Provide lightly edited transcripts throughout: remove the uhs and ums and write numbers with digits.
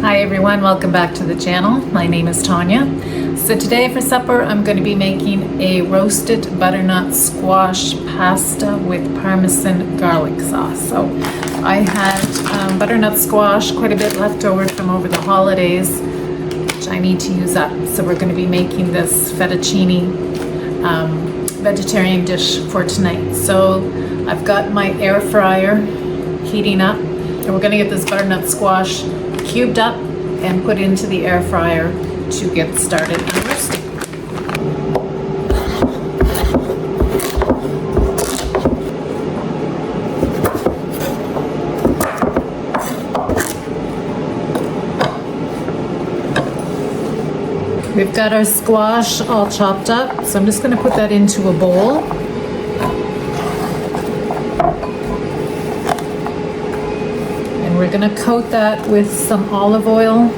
Hi everyone, welcome back to the channel. My name is Tanya. So today for supper I'm going to be making a roasted butternut squash pasta with Parmesan garlic sauce. So I had butternut squash, quite a bit left over from over the holidays, which I need to use up. So we're going to be making this fettuccine vegetarian dish for tonight. So I've got my air fryer heating up, and we're going to get this butternut squash cubed up and put into the air fryer to get started on roasting. We've got our squash all chopped up, so I'm just going to put that into a bowl. We're going to coat that with some olive oil.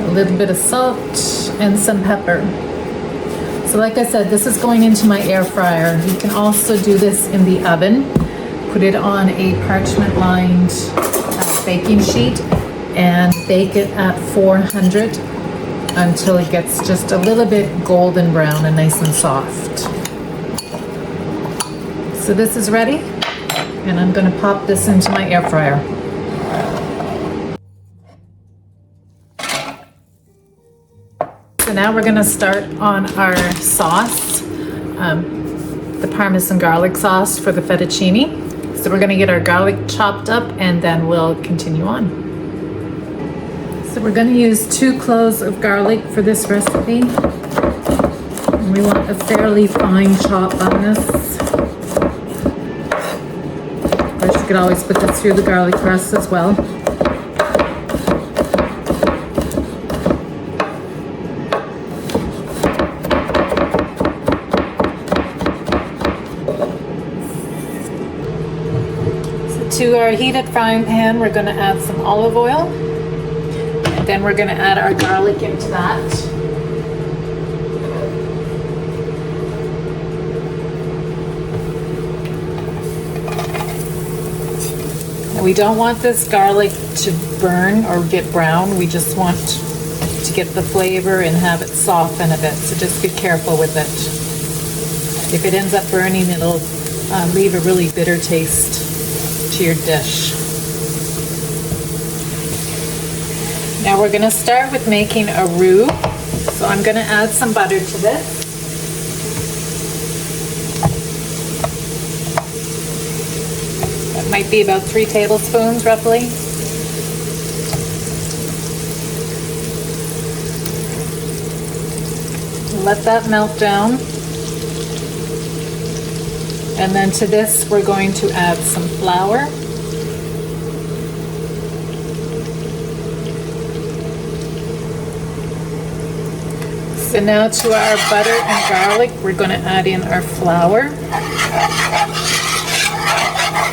A little bit of salt and some pepper. So like I said, this is going into my air fryer. You can also do this in the oven. Put it on a parchment-lined baking sheet and bake it at 400 until it gets just a little bit golden brown and nice and soft. So this is ready, and I'm going to pop this into my air fryer. So now we're going to start on our sauce, the Parmesan garlic sauce for the fettuccine. So we're going to get our garlic chopped up and then we'll continue on. So we're going to use 2 cloves of garlic for this recipe. And we want a fairly fine chop on this. Of course, you could always put this through the garlic press as well. So to our heated frying pan, we're going to add some olive oil. Then we're going to add our garlic into that. And we don't want this garlic to burn or get brown. We just want to get the flavor and have it soften a bit. So just be careful with it. If it ends up burning, it'll leave a really bitter taste to your dish. Now we're going to start with making a roux. So I'm going to add some butter to this. That might be about 3 tablespoons roughly. Let that melt down. And then to this we're going to add some flour. So now to our butter and garlic, we're going to add in our flour.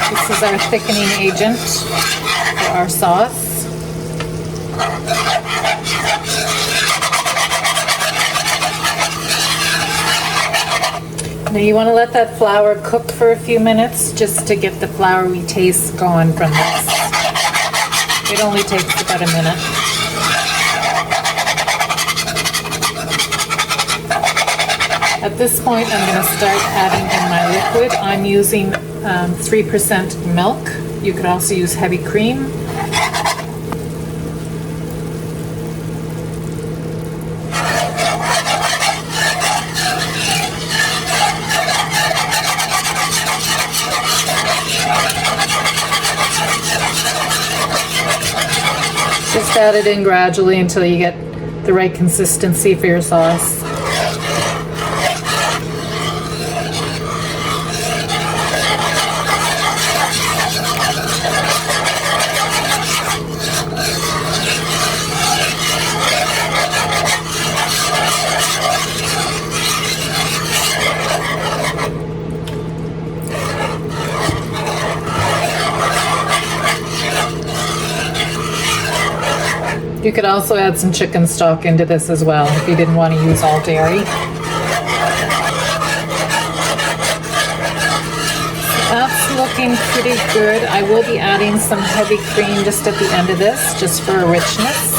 This is our thickening agent for our sauce. Now you want to let that flour cook for a few minutes just to get the floury taste going from this. It only takes about a minute. At this point, I'm going to start adding in my liquid. I'm using 3% milk. You could also use heavy cream. Just add it in gradually until you get the right consistency for your sauce. You could also add some chicken stock into this as well if you didn't want to use all dairy. looking pretty good. I will be adding some heavy cream just at the end of this, just for richness.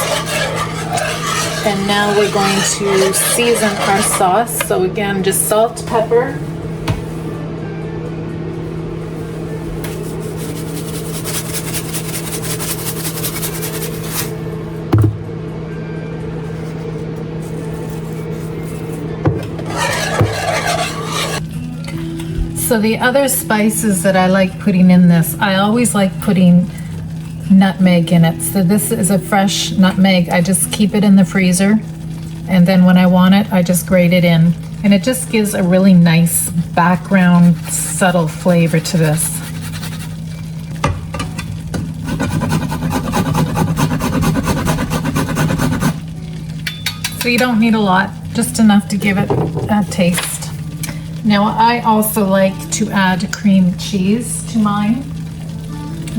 And now we're going to season our sauce. So again, just salt, pepper. So the other spices that I like putting in this, I always like putting nutmeg in it. So this is a fresh nutmeg. I just keep it in the freezer, and then when I want it, I just grate it in. And it just gives a really nice background, subtle flavor to this. So you don't need a lot, just enough to give it a taste. Now I also like to add cream cheese to mine.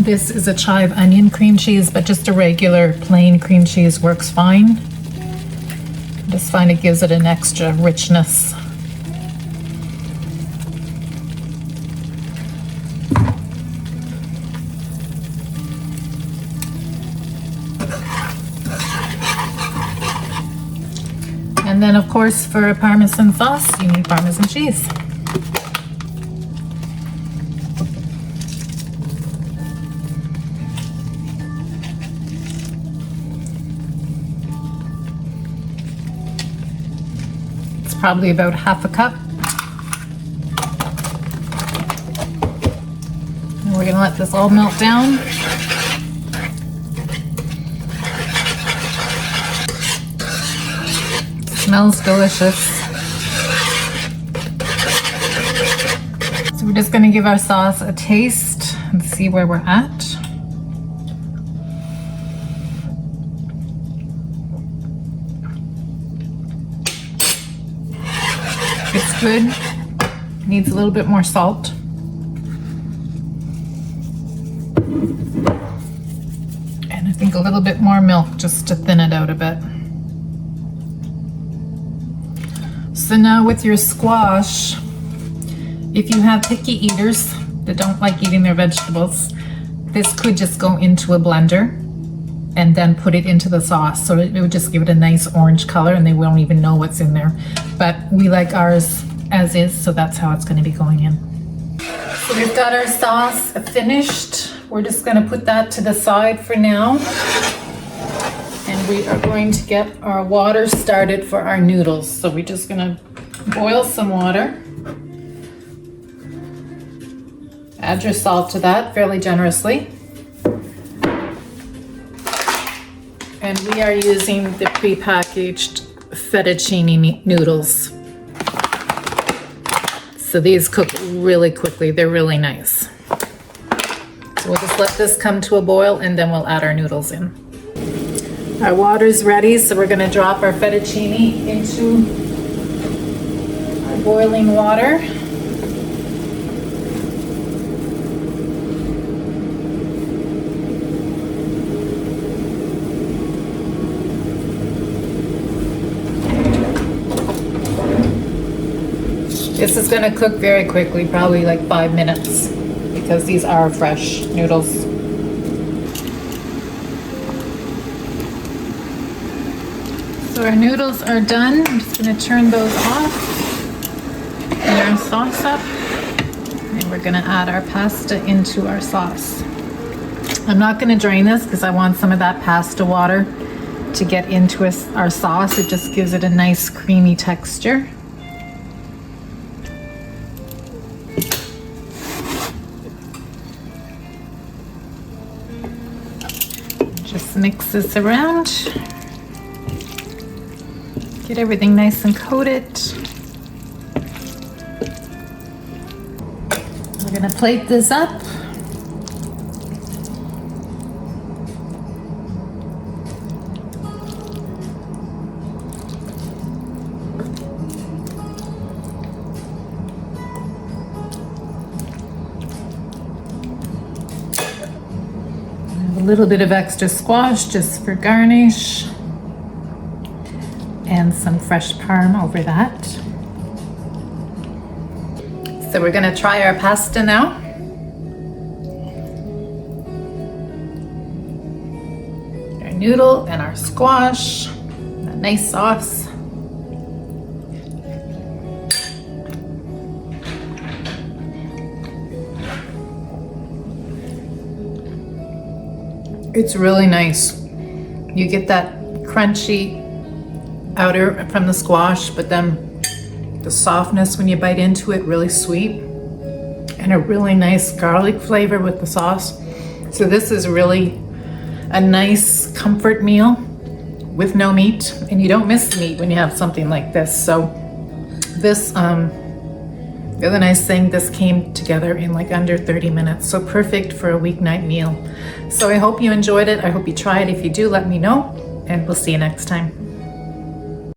This is a chive onion cream cheese, but just a regular plain cream cheese works fine. I just find it gives it an extra richness. And then of course for a Parmesan sauce, you need Parmesan cheese. It's probably about half a cup. And we're gonna let this all melt down. Smells delicious. So we're just going to give our sauce a taste and see where we're at. It's good. Needs a little bit more salt. And I think a little bit more milk just to thin it out a bit. So now with your squash, if you have picky eaters that don't like eating their vegetables, this could just go into a blender and then put it into the sauce. So it would just give it a nice orange color and they won't even know what's in there. But we like ours as is, so that's how it's going to be going in. So we've got our sauce finished. We're just going to put that to the side for now. And we are going to get our water started for our noodles. So we're just gonna boil some water. Add your salt to that fairly generously. And we are using the prepackaged fettuccine noodles. So these cook really quickly, they're really nice. So we'll just let this come to a boil and then we'll add our noodles in. Our water's ready, so we're going to drop our fettuccine into our boiling water. This is going to cook very quickly, probably like 5 minutes, because these are fresh noodles. So our noodles are done. I'm just going to turn those off and our sauce up. And we're going to add our pasta into our sauce. I'm not going to drain this because I want some of that pasta water to get into our sauce. It just gives it a nice creamy texture. Just mix this around. Get everything nice and coated. We're gonna plate this up. A little bit of extra squash just for garnish. And some fresh parm over that. So we're gonna try our pasta now. noodle and our squash, a nice sauce. It's really nice. You get that crunchy outer from the squash, but then the softness when you bite into it, really sweet, and a really nice garlic flavor with the sauce. So this is really a nice comfort meal with no meat, and you don't miss meat when you have something like this. So this, the other nice thing, this came together in like under 30 minutes. So perfect for a weeknight meal. So I hope you enjoyed it. I hope you try it. If you do, let me know, and we'll see you next time.